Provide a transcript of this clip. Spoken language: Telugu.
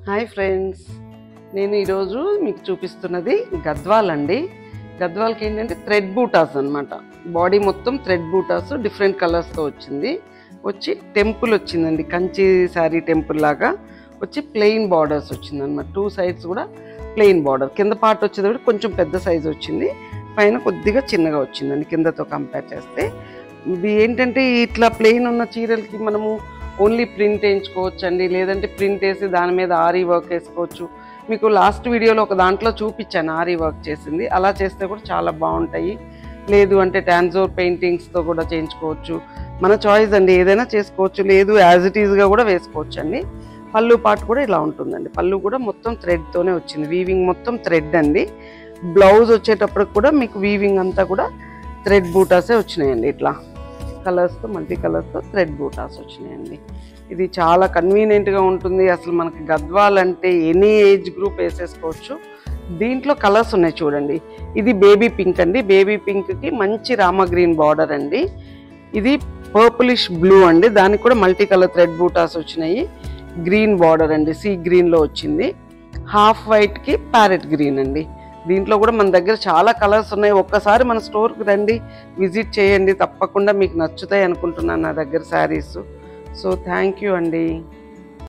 హాయ్ ఫ్రెండ్స్, నేను ఈరోజు మీకు చూపిస్తున్నది గద్వాల్ అండి. గద్వాల్కి ఏంటంటే థ్రెడ్ బూటాస్ అనమాట. బాడీ మొత్తం థ్రెడ్ బూటాస్ డిఫరెంట్ కలర్స్తో వచ్చి టెంపుల్ వచ్చిందండి, కంచి శారీ టెంపుల్ లాగా వచ్చి ప్లెయిన్ బార్డర్స్ వచ్చిందనమాట. 2 సైడ్స్ కూడా ప్లెయిన్ బార్డర్. కింద పార్ట్ వచ్చేది కొంచెం పెద్ద సైజు వచ్చింది, పైన కొద్దిగా చిన్నగా వచ్చిందండి కిందతో కంపేర్ చేస్తే. ఇది ఏంటంటే ఇట్లా ప్లెయిన్ ఉన్న చీరలకి మనము ఓన్లీ ప్రింట్ వేయించుకోవచ్చు అండి, లేదంటే ప్రింట్ వేసి దాని మీద ఆరీ వర్క్ వేసుకోవచ్చు. మీకు లాస్ట్ వీడియోలో ఒక దాంట్లో చూపించాను ఆరీ వర్క్ చేసింది, అలా చేస్తే కూడా చాలా బాగుంటాయి. లేదు అంటే టాన్జోర్ పెయింటింగ్స్తో కూడా చేయించుకోవచ్చు, మన చాయిస్ అండి, ఏదైనా చేసుకోవచ్చు. లేదు యాజ్ ఇట్ ఈజ్గా కూడా వేసుకోవచ్చు అండి. పళ్ళు పార్ట్ కూడా ఇలా ఉంటుందండి. పళ్ళు కూడా మొత్తం థ్రెడ్తోనే వచ్చింది, వీవింగ్ మొత్తం థ్రెడ్ అండి. బ్లౌజ్ వచ్చేటప్పటికి కూడా మీకు వీవింగ్ అంతా కూడా థ్రెడ్ బూటాసే వచ్చినాయండి. ఇట్లా కలర్స్తో మల్టీ కలర్స్తో థ్రెడ్ బూటాస్ వచ్చినాయండి. ఇది చాలా కన్వీనియంట్గా ఉంటుంది. అసలు మనకి గద్వాల్ అంటే ఎనీ ఏజ్ గ్రూప్ వేసేసుకోవచ్చు. దీంట్లో కలర్స్ ఉన్నాయి చూడండి. ఇది బేబీ పింక్ అండి, బేబీ పింక్కి మంచి రామ గ్రీన్ బార్డర్ అండి. ఇది పర్పులిష్ బ్లూ అండి, దానికి కూడా మల్టీ కలర్ థ్రెడ్ బూటాస్ వచ్చినాయి. గ్రీన్ బార్డర్ అండి, సీ గ్రీన్లో వచ్చింది. హాఫ్ వైట్కి ప్యారెట్ గ్రీన్ అండి. దీంట్లో కూడా మన దగ్గర చాలా కలర్స్ ఉన్నాయి. ఒక్కసారి మన స్టోర్కి రండి, విజిట్ చేయండి, తప్పకుండా మీకు నచ్చుతాయి అనుకుంటున్నాను నా దగ్గర శారీస్. సో థ్యాంక్ యూ అండి.